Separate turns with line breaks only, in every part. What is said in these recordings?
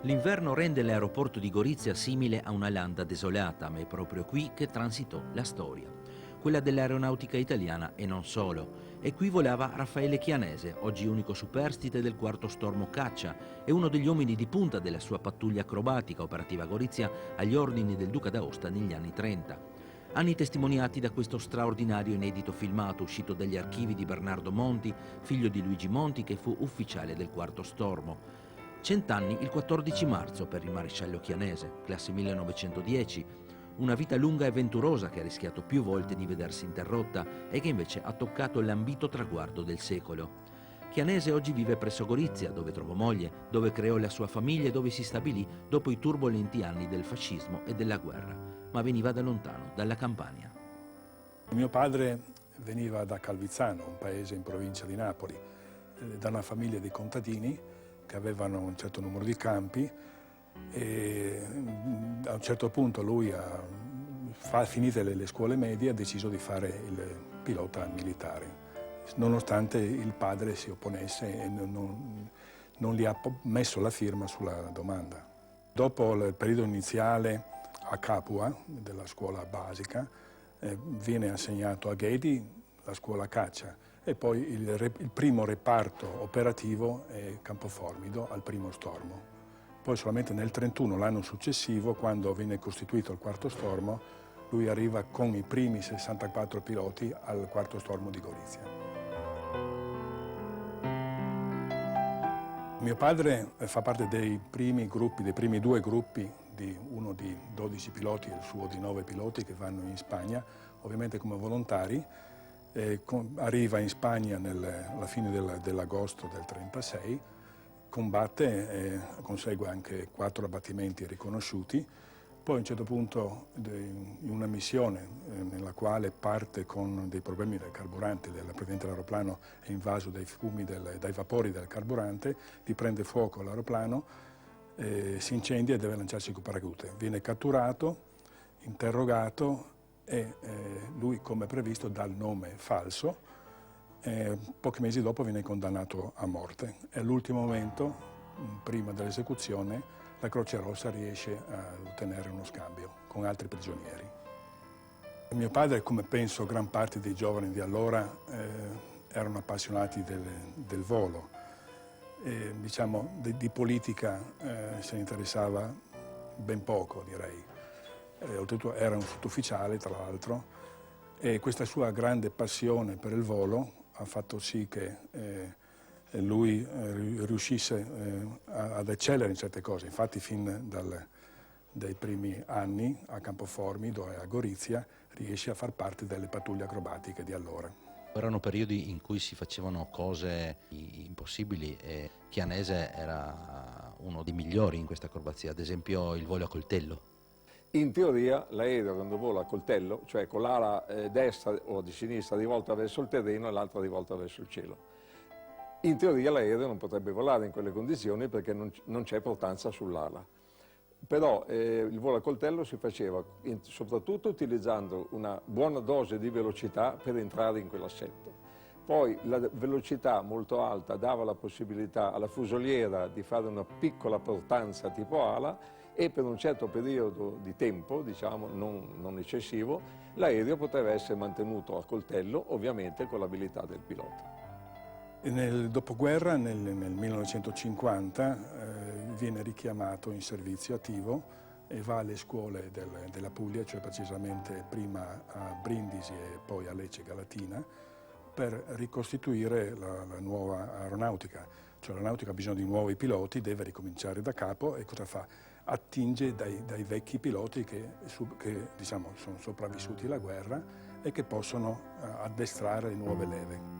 L'inverno rende l'aeroporto di Gorizia simile a una landa desolata, ma è proprio qui che transitò la storia. Quella dell'aeronautica italiana e non solo. E qui volava Raffaele Chianese, oggi unico superstite del quarto stormo caccia e uno degli uomini di punta della sua pattuglia acrobatica operativa a Gorizia agli ordini del Duca d'Aosta negli anni 30. Anni testimoniati da questo straordinario inedito filmato uscito dagli archivi di Bernardo Monti, figlio di Luigi Monti, che fu ufficiale del quarto stormo. 100 anni il 14 marzo per il maresciallo Chianese, classe 1910, una vita lunga e avventurosa che ha rischiato più volte di vedersi interrotta e che invece ha toccato l'ambito traguardo del secolo. Chianese oggi vive presso Gorizia, dove trovò moglie, dove creò la sua famiglia e dove si stabilì dopo i turbolenti anni del fascismo e della guerra, ma veniva da lontano, dalla Campania.
Mio padre veniva da Calvizzano, un paese in provincia di Napoli, da una famiglia di contadini che avevano un certo numero di campi e a un certo punto lui, finite le scuole medie, ha deciso di fare il pilota militare, nonostante il padre si opponesse e non gli ha messo la firma sulla domanda. Dopo il periodo iniziale a Capua, della scuola basica, viene assegnato a Ghedi, la scuola caccia, e poi il primo reparto operativo è Campoformido al primo stormo. Poi solamente nel 1931, l'anno successivo, quando viene costituito il quarto stormo, lui arriva con i primi 64 piloti al quarto stormo di Gorizia. Mio padre fa parte dei primi gruppi, dei primi due gruppi, uno di 12 piloti e il suo di 9 piloti che vanno in Spagna, ovviamente come volontari. Arriva in Spagna alla fine dell'agosto del 1936, combatte e consegue anche 4 abbattimenti riconosciuti. Poi a un certo punto, in una missione nella quale parte con dei problemi del carburante, praticamente l'aeroplano è invaso dai fumi, dai vapori del carburante, gli prende fuoco l'aeroplano, si incendia e deve lanciarsi con paracadute. Viene catturato, interrogato, e lui, come previsto, dà il nome falso. Pochi mesi dopo viene condannato a morte. E all'ultimo momento, prima dell'esecuzione, la Croce Rossa riesce a ottenere uno scambio con altri prigionieri. Mio padre, come penso gran parte dei giovani di allora, erano appassionati del volo. Diciamo, di politica se ne interessava ben poco, direi. Oltretutto era un sottufficiale, tra l'altro, e questa sua grande passione per il volo ha fatto sì che lui riuscisse ad eccellere in certe cose. Infatti fin dai primi anni a Campoformido e a Gorizia riesce a far parte delle pattuglie acrobatiche di allora.
Erano periodi in cui si facevano cose impossibili e Chianese era uno dei migliori in questa acrobazia, ad esempio il volo a coltello.
In teoria l'aereo quando vola a coltello, cioè con l'ala destra o di sinistra rivolta verso il terreno e l'altra rivolta verso il cielo. In teoria l'aereo non potrebbe volare in quelle condizioni perché non c'è portanza sull'ala. Però il volo a coltello si faceva soprattutto utilizzando una buona dose di velocità per entrare in quell'assetto. Poi la velocità molto alta dava la possibilità alla fusoliera di fare una piccola portanza tipo ala e per un certo periodo di tempo, diciamo non eccessivo, l'aereo poteva essere mantenuto a coltello, ovviamente con l'abilità del pilota.
Nel dopoguerra, nel 1950, viene richiamato in servizio attivo e va alle scuole della Puglia, cioè precisamente prima a Brindisi e poi a Lecce Galatina, per ricostituire la nuova aeronautica. Cioè l'aeronautica ha bisogno di nuovi piloti, deve ricominciare da capo e cosa fa? Attinge dai vecchi piloti che diciamo, sono sopravvissuti alla guerra e che possono addestrare le nuove leve.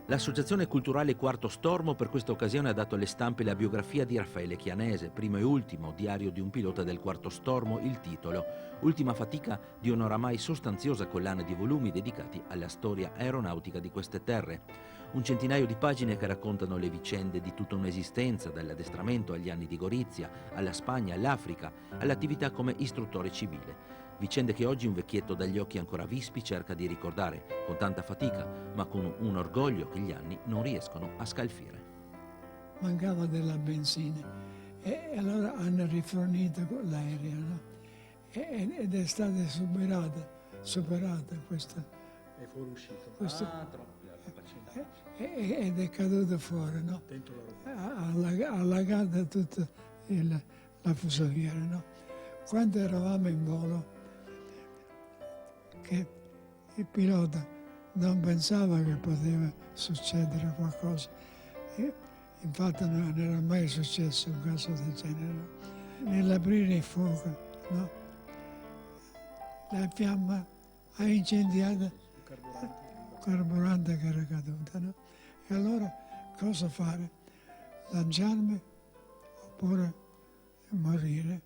L'Associazione Culturale Quarto Stormo per questa occasione ha dato alle stampe la biografia di Raffaele Chianese, primo e ultimo diario di un pilota del Quarto Stormo, il titolo Ultima fatica di un'oramai sostanziosa collana di volumi dedicati alla storia aeronautica di queste terre. Un centinaio di pagine che raccontano le vicende di tutta un'esistenza, dall'addestramento agli anni di Gorizia, alla Spagna, all'Africa, all'attività come istruttore civile. Vicende che oggi un vecchietto dagli occhi ancora vispi cerca di ricordare con tanta fatica, ma con un orgoglio che gli anni non riescono a scalfire.
Mancava della benzina e allora hanno rifornito l'aereo, no? Ed è stata superata questa.
È fuoriuscito.
Questo-
Troppo la capacità.
Ed è caduto fuori, no?
Dentro la
Ha allagato tutta la fusoliera, no? Quando eravamo in volo, che il pilota non pensava che poteva succedere qualcosa. E infatti non era mai successo un caso del genere, no? Nell'aprire il fuoco, no? La fiamma ha incendiato il carburante che era caduto, no? E allora cosa fare? Lanciarmi oppure morire?